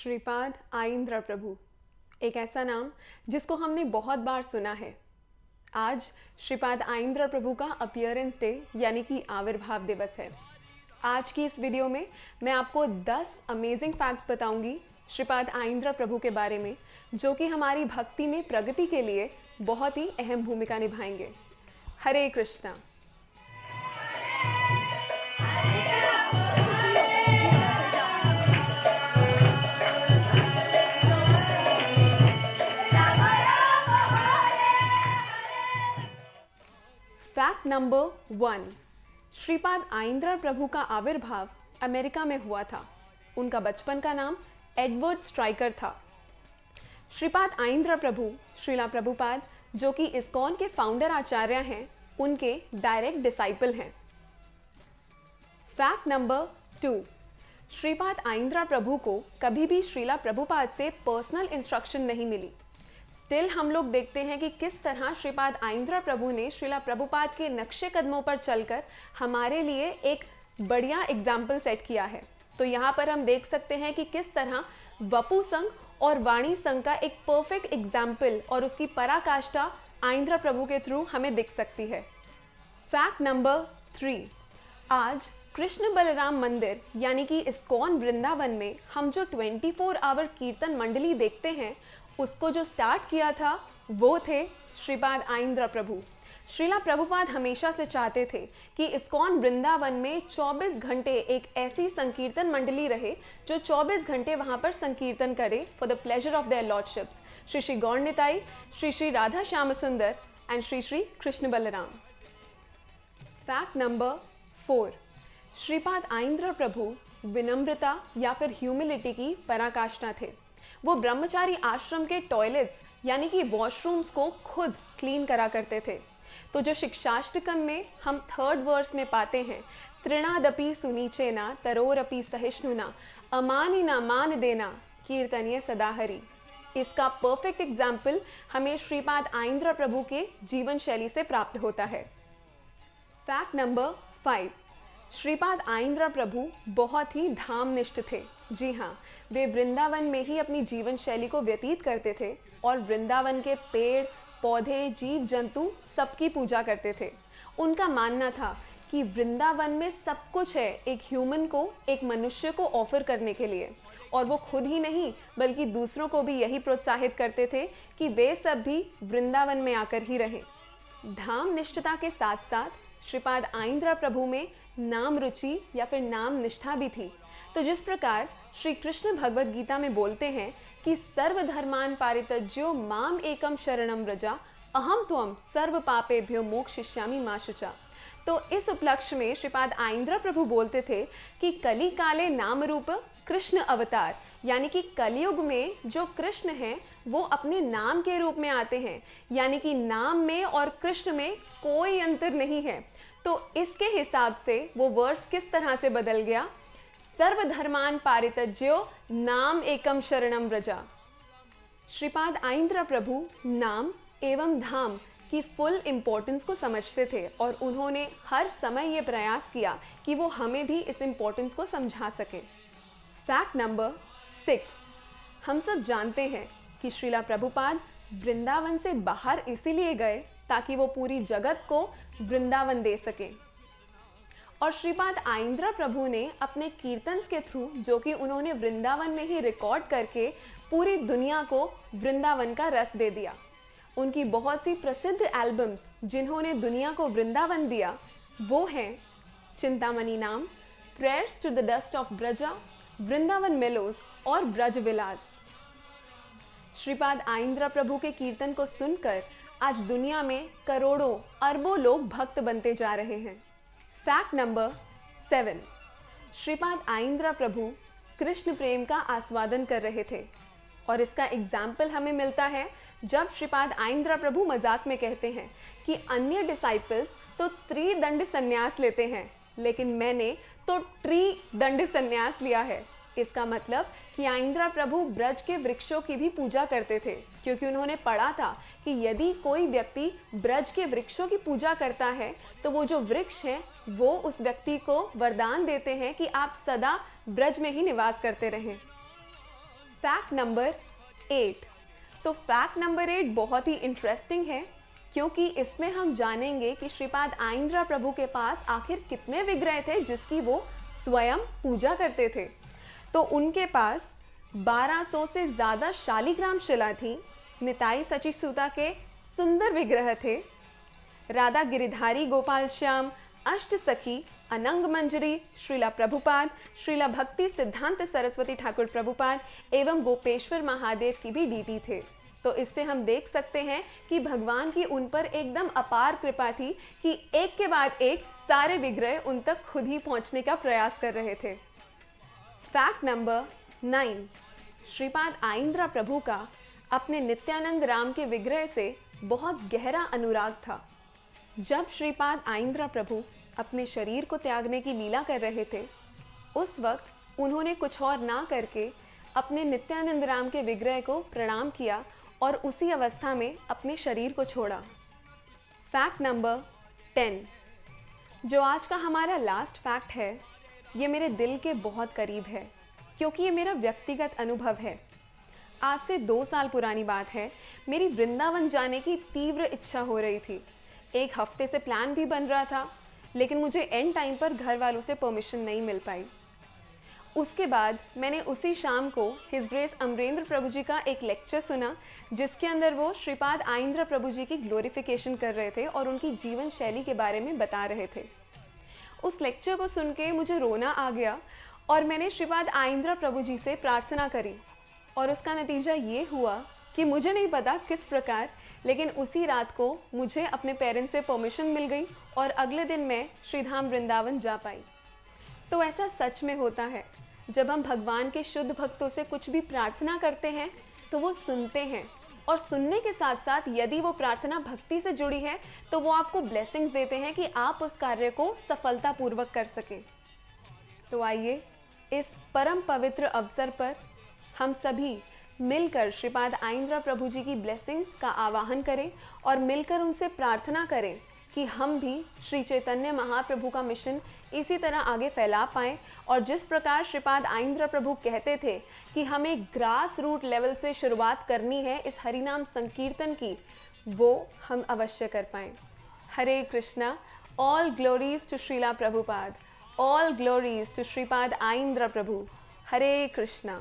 श्रीपाद आइंद्र प्रभु, एक ऐसा नाम जिसको हमने बहुत बार सुना है। आज श्रीपाद आइंद्र प्रभु का अपीयरेंस डे यानी कि आविर्भाव दिवस है। आज की इस वीडियो में मैं आपको 10 अमेजिंग फैक्ट्स बताऊंगी श्रीपाद आइंद्र प्रभु के बारे में, जो कि हमारी भक्ति में प्रगति के लिए बहुत ही अहम भूमिका निभाएंगे। हरे कृष्णा। फैक्ट नंबर 1, श्रीपाद आइंद्र प्रभु का आविर्भाव अमेरिका में हुआ था। उनका बचपन का नाम एडवर्ड स्ट्राइकर था। श्रीपाद आइंद्र प्रभु श्रीला प्रभुपाद, जो कि इस्कॉन के फाउंडर आचार्य हैं, उनके डायरेक्ट डिसाइपल हैं। फैक्ट नंबर 2, श्रीपाद आइंद्र प्रभु को कभी भी श्रीला प्रभुपाद से पर्सनल इंस्ट्रक्शन नहीं मिली। स्टिल हम लोग देखते हैं कि किस तरह श्रीपाद आइंद्र प्रभु ने श्रीला प्रभुपाद के नक्शे कदमों पर चलकर हमारे लिए एक बढ़िया एग्जाम्पल सेट किया है। तो यहाँ पर हम देख सकते हैं कि किस तरह वपु संघ और वाणी संघ का एक परफेक्ट एग्जाम्पल और उसकी पराकाष्ठा आइंद्र प्रभु के थ्रू हमें दिख सकती है। फैक्ट नंबर 3, आज कृष्ण बलराम मंदिर यानी कि इस्कॉन वृंदावन में हम जो 24 आवर कीर्तन मंडली देखते हैं, उसको जो स्टार्ट किया था वो थे श्रीपाद आइंद्र प्रभु। श्रीला प्रभुपाद हमेशा से चाहते थे कि इस्कॉन वृंदावन में 24 घंटे एक ऐसी संकीर्तन मंडली रहे जो 24 घंटे वहां पर संकीर्तन करे for the pleasure of their lordships, Shri Shri Gaur Nitai, Shri Shri Radha Shyam Sundar and Shri Shri Krishna Balaram. Fact number 4, Shripad Aindra Prabhu विनम्रता या फिर ह्यूमिलिटी की पराकाष्ठा थे। वो ब्रह्मचारी आश्रम के टॉयलेट्स यानी कि वॉशरूम्स को खुद क्लीन करा करते थे। तो जो शिक्षाष्टकम में हम 3rd वर्स में पाते हैं, तृणादपि सुनीचेना तरोरपि सहिष्णुना अमानिना मान देना कीर्तनीय सदाहरि, इसका परफेक्ट एग्जाम्पल हमें श्रीपाद आइंद्र प्रभु के जीवन शैली से प्राप्त होता है। फैक्ट नंबर 5, श्रीपाद आइंद्र प्रभु बहुत ही धामनिष्ठ थे। जी हाँ, वे वृंदावन में ही अपनी जीवन शैली को व्यतीत करते थे और वृंदावन के पेड़ पौधे जीव जंतु सबकी पूजा करते थे। उनका मानना था कि वृंदावन में सब कुछ है एक ह्यूमन को, एक मनुष्य को ऑफर करने के लिए, और वो खुद ही नहीं बल्कि दूसरों को भी यही प्रोत्साहित करते थे कि वे सब भी वृंदावन में आकर ही रहें। धाम निष्ठता के साथ साथ श्रीपाद आइंद्र प्रभु में नाम रुचि या फिर नाम निष्ठा भी थी। तो जिस प्रकार श्री कृष्ण भगवद गीता में बोलते हैं कि सर्वधर्मान पारित्यज्यो माम एकम शरणम व्रजा अहम त्वम सर्व पापेभ्यो मोक्षयिष्यामि मा शुचा। तो इस उपलक्ष्य में श्रीपाद आइंद्र प्रभु बोलते थे कि कली काले नाम रूप कृष्ण अवतार, यानी कि कलयुग में जो कृष्ण हैं वो अपने नाम के रूप में आते हैं, यानी कि नाम में और कृष्ण में कोई अंतर नहीं है। तो इसके हिसाब से वो वर्स किस तरह से बदल गया, सर्वधर्मान पारित्यज्यो नाम एकम शरणम व्रजा। श्रीपाद आइंद्र प्रभु नाम एवं धाम की फुल इंपॉर्टेंस को समझते थे और उन्होंने हर समय ये प्रयास किया कि वो हमें भी इस इंपॉर्टेंस को समझा सकें। फैक्ट नंबर 6, हम सब जानते हैं कि श्रीला प्रभुपाद वृंदावन से बाहर इसीलिए गए ताकि वो पूरी जगत को वृंदावन दे सकें। और श्रीपाद आइंद्र प्रभु ने अपने कीर्तन्स के थ्रू, जो कि उन्होंने वृंदावन में ही रिकॉर्ड करके पूरी दुनिया को वृंदावन का रस दे दिया। उनकी बहुत सी प्रसिद्ध एल्बम्स जिन्होंने दुनिया को वृंदावन दिया वो हैं चिंतामणि नाम, prayers to the dust of Braja, Vrindavan mellows और ब्रज विलास। श्रीपाद आइंद्र प्रभु के कीर्तन को सुनकर आज दुनिया में करोड़ों अरबों लोग भक्त बनते जा रहे हैं। फैक्ट नंबर 7, श्रीपाद आइंद्र प्रभु कृष्ण प्रेम का आस्वादन कर रहे थे और इसका एग्जाम्पल हमें मिलता है जब श्रीपाद आइंद्र प्रभु मजाक में कहते हैं कि अन्य डिसाइपल्स तो त्रिदंड संन्यास लेते हैं, लेकिन मैंने तो त्रिदंड संन्यास लिया है। इसका मतलब कि आइंद्र प्रभु ब्रज के वृक्षों की भी पूजा करते थे, क्योंकि उन्होंने पढ़ा था कि यदि कोई व्यक्ति ब्रज के वृक्षों की पूजा करता है तो वो जो वृक्ष हैं वो उस व्यक्ति को वरदान देते हैं कि आप सदा ब्रज में ही निवास करते रहें। Fact number 8। तो फैक्ट नंबर 8 बहुत ही इंटरेस्टिंग है, क्योंकि इसमें हम जानेंगे कि श्रीपाद आइंद्रा प्रभु के पास आखिर कितने विग्रह थे जिसकी वो स्वयं पूजा करते थे। तो उनके पास 1200 से ज़्यादा शालिग्राम शिला थी, निताई सचिसूता के सुंदर विग्रह थे, राधा गिरिधारी गोपाल श्याम, अष्ट सखी, अनंग मंजरी, श्रीला प्रभुपाद, श्रीला भक्ति सिद्धांत सरस्वती ठाकुर प्रभुपाद एवं गोपेश्वर महादेव की भी डीपी थे। तो इससे हम देख सकते हैं कि भगवान की उन पर एकदम अपार कृपा थी कि एक के बाद एक सारे विग्रह उन तक खुद ही पहुंचने का प्रयास कर रहे थे। Fact number 9। श्रीपाद आइंद्रा प्रभु का अपने नित्यानंद राम के विग्रह से बहुत गहरा अनुराग था। जब श्रीपाद आइंद्रा प्रभु अपने शरीर को त्यागने की लीला कर रहे थे, उस वक्त उन्होंने कुछ और ना करके अपने नित्यानंद राम के विग्रह को प्रणाम किया और उसी अवस्था में अपने शरीर को छोड़ा। Fact number 10। जो आज का हमारा लास्ट फैक्ट है, ये मेरे दिल के बहुत करीब है, क्योंकि ये मेरा व्यक्तिगत अनुभव है। आज से 2 साल पुरानी बात है, मेरी वृंदावन जाने की तीव्र इच्छा हो रही थी। एक हफ्ते से प्लान भी बन रहा था, लेकिन मुझे एंड टाइम पर घर वालों से परमिशन नहीं मिल पाई। उसके बाद मैंने उसी शाम को हिज ग्रेस अमरेंद्र प्रभु जी का एक लेक्चर सुना, जिसके अंदर वो श्रीपाद आइंद्रा प्रभु जी की ग्लोरिफिकेशन कर रहे थे और उनकी जीवन शैली के बारे में बता रहे थे। उस लेक्चर को सुन के मुझे रोना आ गया और मैंने श्रीपाद आइंद्रा प्रभु जी से प्रार्थना करी, और उसका नतीजा ये हुआ कि मुझे नहीं पता किस प्रकार, लेकिन उसी रात को मुझे अपने पेरेंट्स से परमिशन मिल गई और अगले दिन मैं श्रीधाम वृंदावन जा पाई। तो ऐसा सच में होता है, जब हम भगवान के शुद्ध भक्तों से कुछ भी प्रार्थना करते हैं तो वो सुनते हैं, और सुनने के साथ साथ यदि वो प्रार्थना भक्ति से जुड़ी है तो वो आपको ब्लेसिंग्स देते हैं कि आप उस कार्य को सफलतापूर्वक कर सकें। तो आइए इस परम पवित्र अवसर पर हम सभी मिलकर श्रीपाद आइंद्रा प्रभु जी की ब्लेसिंग्स का आवाहन करें और मिलकर उनसे प्रार्थना करें कि हम भी श्री चैतन्य महाप्रभु का मिशन इसी तरह आगे फैला पाएँ, और जिस प्रकार श्रीपाद आइंद्रा प्रभु कहते थे कि हमें ग्रास रूट लेवल से शुरुआत करनी है इस हरिनाम संकीर्तन की, वो हम अवश्य कर पाएँ। Hare Krishna. All glories to Srila Prabhupad, all glories to Shripad Aindra Prabhu. Hare Krishna.